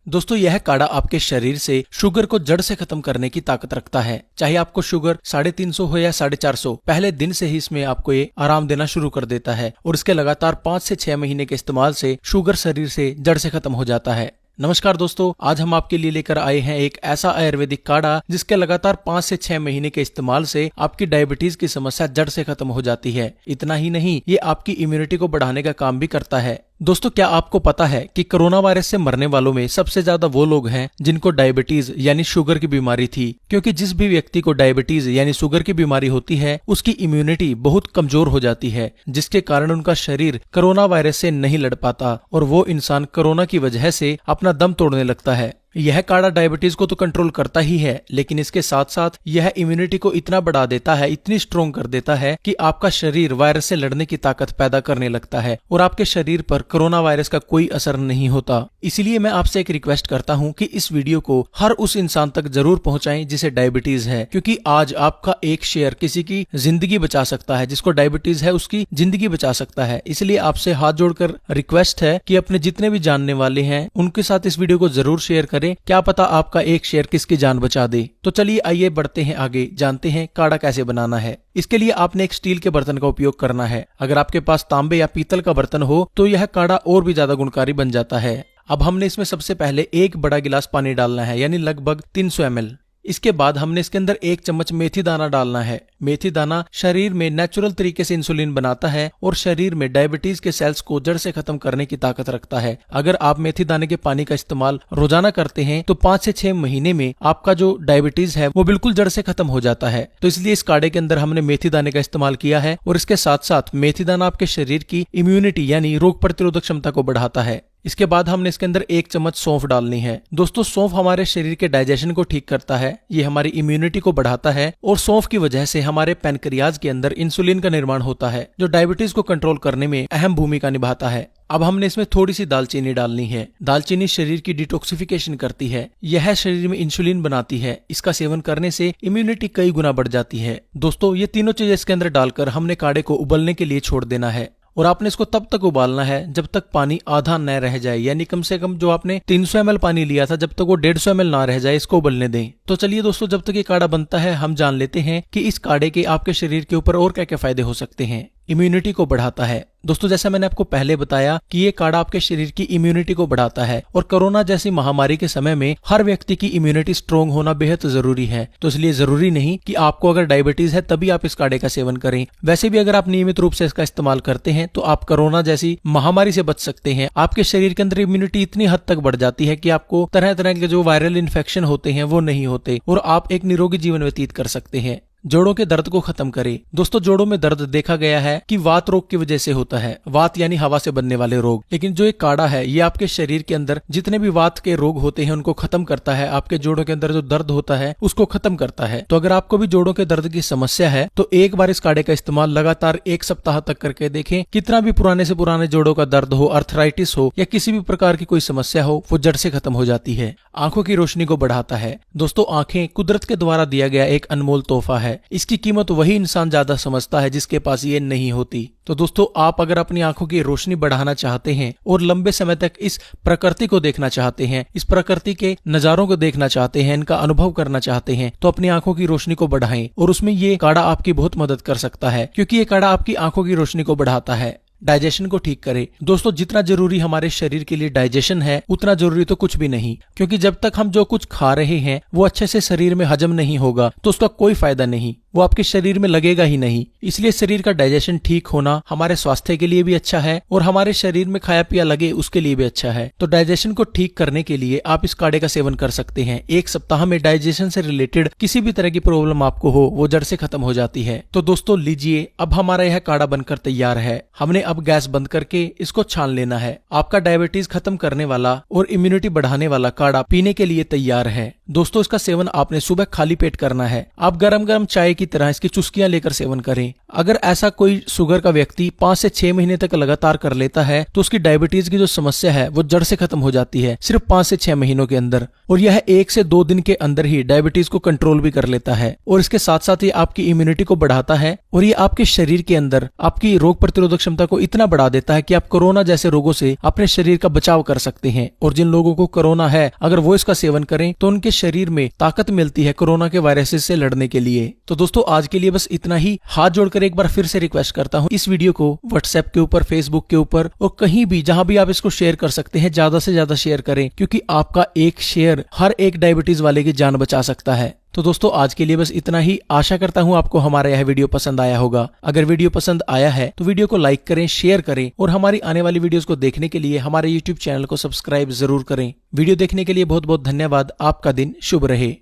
दोस्तों यह काढ़ा आपके शरीर से शुगर को जड़ से खत्म करने की ताकत रखता है। चाहे आपको शुगर 350 हो या 450, पहले दिन से ही इसमें आपको ये आराम देना शुरू कर देता है और इसके लगातार 5 से 6 महीने के इस्तेमाल से शुगर शरीर से जड़ से खत्म हो जाता है। नमस्कार दोस्तों, आज हम आपके लिए लेकर आए हैं एक ऐसा आयुर्वेदिक काढ़ा जिसके लगातार 5 से 6 महीने के इस्तेमाल से आपकी डायबिटीज की समस्या जड़ से खत्म हो जाती है। इतना ही नहीं, ये आपकी इम्यूनिटी को बढ़ाने का काम भी करता है। दोस्तों क्या आपको पता है कि कोरोना वायरस से मरने वालों में सबसे ज्यादा वो लोग हैं जिनको डायबिटीज यानी शुगर की बीमारी थी, क्योंकि जिस भी व्यक्ति को डायबिटीज यानी शुगर की बीमारी होती है उसकी इम्यूनिटी बहुत कमजोर हो जाती है, जिसके कारण उनका शरीर कोरोना वायरस से नहीं लड़ पाता और वो इंसान कोरोना की वजह से अपना दम तोड़ने लगता है। यह काढ़ा डायबिटीज को तो कंट्रोल करता ही है, लेकिन इसके साथ साथ यह इम्यूनिटी को इतना बढ़ा देता है, इतनी स्ट्रोंग कर देता है कि आपका शरीर वायरस से लड़ने की ताकत पैदा करने लगता है और आपके शरीर पर कोरोना वायरस का कोई असर नहीं होता। इसीलिए मैं आपसे एक रिक्वेस्ट करता हूं कि इस वीडियो को हर उस इंसान तक जरूर पहुंचाएं जिसे डायबिटीज है, क्योंकि आज आपका एक शेयर किसी की जिंदगी बचा सकता है। जिसको डायबिटीज है उसकी जिंदगी बचा सकता है। इसलिए आपसे हाथ जोड़कर रिक्वेस्ट है कि अपने जितने भी जानने वाले हैं उनके साथ इस वीडियो को जरूर शेयर करें। क्या पता आपका एक शेयर किसकी जान बचा दे। तो चलिए आइए बढ़ते हैं आगे, जानते हैं काढ़ा कैसे बनाना है। इसके लिए आपने एक स्टील के बर्तन का उपयोग करना है। अगर आपके पास तांबे या पीतल का बर्तन हो तो यह काढ़ा और भी ज्यादा गुणकारी बन जाता है। अब हमने इसमें सबसे पहले 1 बड़ा गिलास पानी डालना है, यानी लगभग 300 ml। इसके बाद हमने इसके अंदर 1 चम्मच मेथी दाना डालना है। मेथी दाना शरीर में नेचुरल तरीके से इंसुलिन बनाता है और शरीर में डायबिटीज के सेल्स को जड़ से खत्म करने की ताकत रखता है। अगर आप मेथी दाने के पानी का इस्तेमाल रोजाना करते हैं तो 5 से 6 महीने में आपका जो डायबिटीज है वो बिल्कुल जड़ से खत्म हो जाता है। तो इसलिए इस काढ़े के अंदर हमने मेथी दाने का इस्तेमाल किया है और इसके साथ साथ मेथी दाना आपके शरीर की इम्यूनिटी यानी रोग प्रतिरोधक क्षमता को बढ़ाता है। इसके बाद हमने इसके अंदर 1 चम्मच सौंफ डालनी है। दोस्तों सौंफ हमारे शरीर के डाइजेशन को ठीक करता है, ये हमारी इम्यूनिटी को बढ़ाता है और सौंफ की वजह से हमारे पैनक्रियाज के अंदर इंसुलिन का निर्माण होता है जो डायबिटीज को कंट्रोल करने में अहम भूमिका निभाता है। अब हमने इसमें थोड़ी सी दालचीनी डालनी है। दालचीनी शरीर की डिटॉक्सिफिकेशन करती है, यह शरीर में इंसुलिन बनाती है। इसका सेवन करने से इम्यूनिटी कई गुना बढ़ जाती है। दोस्तों ये तीनों चीजें इसके अंदर डालकर हमने काढ़े को उबलने के लिए छोड़ देना है और आपने इसको तब तक उबालना है जब तक पानी आधा न रह जाए, यानी कम से कम जो आपने 300 ml पानी लिया था जब तक वो 150 ml ना रह जाए, इसको उबलने दें। तो चलिए दोस्तों, जब तक ये काढ़ा बनता है हम जान लेते हैं कि इस काढ़े के आपके शरीर के ऊपर और क्या क्या फायदे हो सकते हैं। इम्यूनिटी को बढ़ाता है। दोस्तों जैसा मैंने आपको पहले बताया कि ये काढ़ा आपके शरीर की इम्यूनिटी को बढ़ाता है और कोरोना जैसी महामारी के समय में हर व्यक्ति की इम्यूनिटी स्ट्रोंग होना बेहद जरूरी है। तो इसलिए जरूरी नहीं कि आपको अगर डायबिटीज है तभी आप इस काढ़े का सेवन करें। वैसे भी अगर आप नियमित रूप से इसका इस्तेमाल करते हैं तो आप कोरोना जैसी महामारी से बच सकते हैं। आपके शरीर के अंदर इम्यूनिटी इतनी हद तक बढ़ जाती है कि आपको तरह तरह के जो वायरल इन्फेक्शन होते हैं वो नहीं होते और आप एक निरोगी जीवन व्यतीत कर सकते हैं। जोड़ों के दर्द को खत्म करे। दोस्तों जोड़ों में दर्द देखा गया है कि वात रोग की वजह से होता है, वात यानी हवा से बनने वाले रोग। लेकिन जो एक काढ़ा है ये आपके शरीर के अंदर जितने भी वात के रोग होते हैं उनको खत्म करता है। आपके जोड़ों के अंदर जो दर्द होता है उसको खत्म करता है। तो अगर आपको भी जोड़ों के दर्द की समस्या है तो एक बार इस काढ़े का इस्तेमाल लगातार 1 सप्ताह तक करके देखें। कितना भी पुराने से पुराने जोड़ों का दर्द हो, अर्थराइटिस हो या किसी भी प्रकार की कोई समस्या हो, वो जड़ से खत्म हो जाती है। आंखों की रोशनी को बढ़ाता है। दोस्तों आंखें कुदरत के द्वारा दिया गया एक अनमोल तोहफा है। इसकी कीमत वही इंसान ज्यादा समझता है जिसके पास ये नहीं होती। तो दोस्तों आप अगर अपनी आंखों की रोशनी बढ़ाना चाहते हैं और लंबे समय तक इस प्रकृति को देखना चाहते हैं, इस प्रकृति के नजारों को देखना चाहते हैं, इनका अनुभव करना चाहते हैं, तो अपनी आंखों की रोशनी को बढ़ाएं और उसमें ये काढ़ा आपकी बहुत मदद कर सकता है, क्योंकि ये काढ़ा आपकी आंखों की रोशनी को बढ़ाता है। डाइजेशन को ठीक करे। दोस्तों जितना जरूरी हमारे शरीर के लिए डाइजेशन है उतना जरूरी तो कुछ भी नहीं, क्योंकि जब तक हम जो कुछ खा रहे हैं वो अच्छे से शरीर में हजम नहीं होगा तो उसका कोई फायदा नहीं, वो आपके शरीर में लगेगा ही नहीं। इसलिए शरीर का डाइजेशन ठीक होना हमारे स्वास्थ्य के लिए भी अच्छा है और हमारे शरीर में खाया पिया लगे उसके लिए भी अच्छा है। तो डाइजेशन को ठीक करने के लिए आप इस काढ़े का सेवन कर सकते हैं। 1 सप्ताह में डाइजेशन से रिलेटेड किसी भी तरह की प्रॉब्लम आपको हो वो जड़ से खत्म हो जाती है। तो दोस्तों लीजिए, अब हमारा यह काढ़ा बनकर तैयार है। हमने अब गैस बंद करके इसको छान लेना है। आपका डायबिटीज खत्म करने वाला और इम्यूनिटी बढ़ाने वाला काढ़ा पीने के लिए तैयार है। दोस्तों इसका सेवन आपने सुबह खाली पेट करना है। आप गरम गरम चाय की की तरह इसकी चुस्कियां लेकर सेवन करें। अगर ऐसा कोई शुगर का व्यक्ति 5 से 6 महीने तक लगातार कर लेता है तो उसकी डायबिटीज की जो समस्या है वो जड़ से खत्म हो जाती है सिर्फ 5 से 6 महीनों के अंदर। और यह 1 से 2 दिन के अंदर ही डायबिटीज को कंट्रोल भी कर लेता है और इसके साथ साथ ही आपकी इम्यूनिटी को बढ़ाता है और ये आपके शरीर के अंदर आपकी रोग प्रतिरोधक क्षमता को इतना बढ़ा देता है कि आप कोरोना जैसे रोगों से अपने शरीर का बचाव कर सकते हैं। और जिन लोगों को कोरोना है अगर वो इसका सेवन करें तो उनके शरीर में ताकत मिलती है कोरोना के वायरसेस से लड़ने के लिए। तो दोस्तों आज के लिए बस इतना ही। हाथ जोड़कर एक बार फिर से रिक्वेस्ट करता हूं, इस वीडियो को व्हाट्सएप के ऊपर, फेसबुक के ऊपर और कहीं भी जहां भी आप इसको शेयर कर सकते हैं ज्यादा से ज्यादा शेयर करें, क्योंकि आपका एक शेयर हर एक डायबिटीज वाले की जान बचा सकता है। तो दोस्तों आज के लिए बस इतना ही। आशा करता हूं आपको हमारा यह वीडियो पसंद आया होगा। अगर वीडियो पसंद आया है तो वीडियो को लाइक करें, शेयर करें और हमारी आने वाली वीडियोस को देखने के लिए हमारे YouTube चैनल को सब्सक्राइब जरूर करें। वीडियो देखने के लिए बहुत बहुत धन्यवाद। आपका दिन शुभ रहे।